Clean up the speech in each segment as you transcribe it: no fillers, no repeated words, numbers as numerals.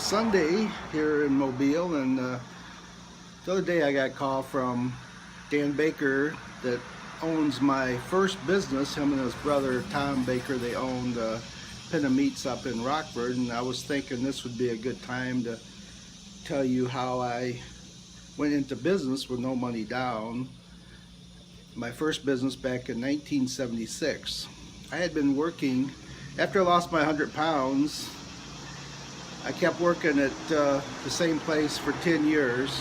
Sunday here in Mobile, and the other day I got a call from Dan Baker that owns my first business. Him and his brother Tom Baker, they owned Pinnon Meats up in Rockford, and I was thinking this would be a good time to tell you how I went into business with no money down. My first business back in 1976. I had been working, after I lost my 100 pounds, I kept working at the same place for 10 years,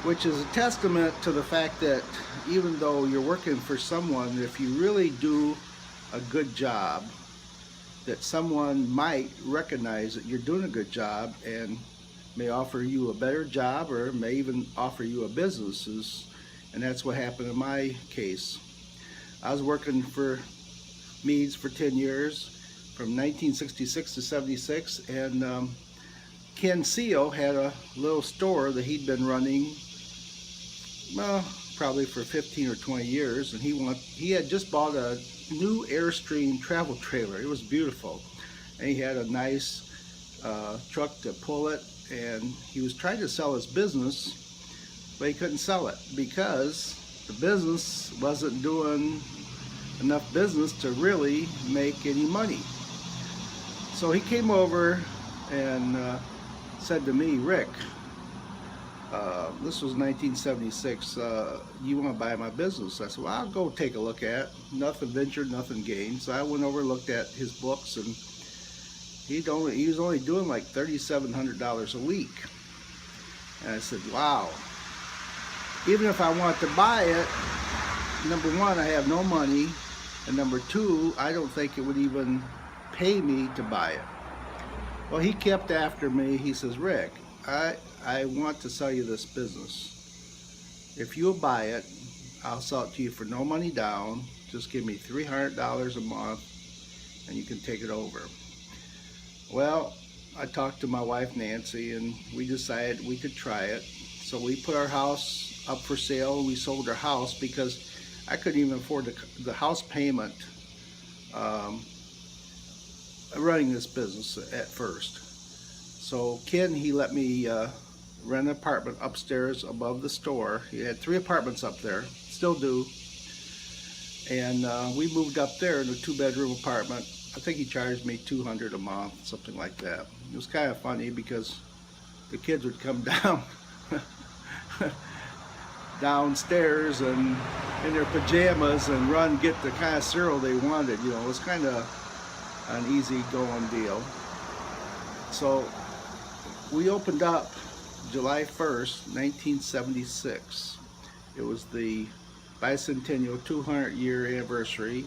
which is a testament to the fact that even though you're working for someone, if you really do a good job, that someone might recognize that you're doing a good job and may offer you a better job or may even offer you a business. And that's what happened in my case. I was working for Meads for 10 years, from 1966 to 76, and Ken Seal had a little store that he'd been running, well, probably for 15 or 20 years, and he had just bought a new Airstream travel trailer. It was beautiful, and he had a nice truck to pull it, and he was trying to sell his business, but he couldn't sell it because the business wasn't doing enough business to really make any money. So he came over and said to me, "Rick, this was 1976, you want to buy my business?" I said, "Well, I'll go take a look at it. Nothing ventured, nothing gained." So I went over and looked at his books, and he was only doing like $3,700 a week. And I said, "Wow, even if I want to buy it, number one, I have no money, and number two, I don't think it would even pay me to buy it." Well, he kept after me. He says, "Rick, I want to sell you this business. If you'll buy it, I'll sell it to you for no money down. Just give me $300 a month and you can take it over." Well, I talked to my wife Nancy, and we decided we could try it. So we put our house up for sale. We sold our house because I couldn't even afford the house payment running this business at first. So Ken, he let me rent an apartment upstairs above the store. He had 3 apartments up there, still do. And we moved up there in a 2-bedroom apartment. I think he charged me $200 a month, something like that. It was kind of funny because the kids would come down downstairs and in their pajamas and get the kind of cereal they wanted. You know, it was kind of an easy going deal. So we opened up July 1st, 1976. It was the bicentennial 200-year anniversary,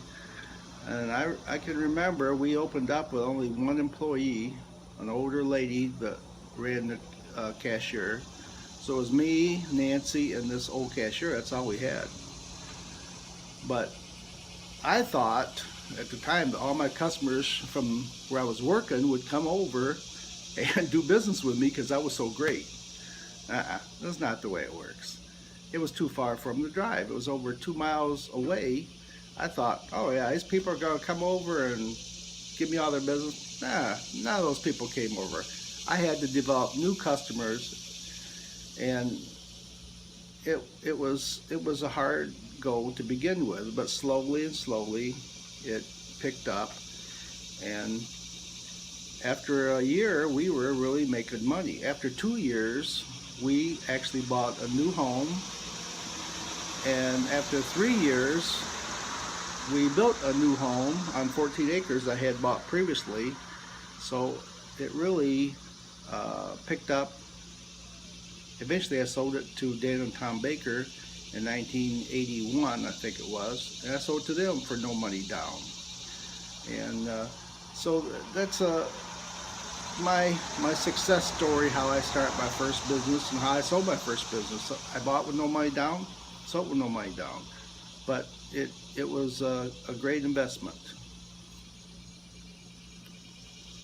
and I can remember we opened up with only one employee, an older lady that ran the cashier. So it was me, Nancy, and this old cashier. That's all we had. But I thought at the time that all my customers from where I was working would come over and do business with me because I was so great. That's not the way it works. It was too far from the drive. It was over 2 miles away. I thought, oh yeah, these people are going to come over and give me all their business. Nah, none of those people came over. I had to develop new customers, and it was a hard go to begin with, but slowly and slowly it picked up, and after a year we were really making money. After 2 years we actually bought a new home, and after 3 years we built a new home on 14 acres I had bought previously. So it really picked up. Eventually I sold it to Dan and Tom Baker in 1981, I think it was, and I sold it to them for no money down. And so that's my success story, how I started my first business and how I sold my first business. So I bought with no money down, sold with no money down, but it was a great investment.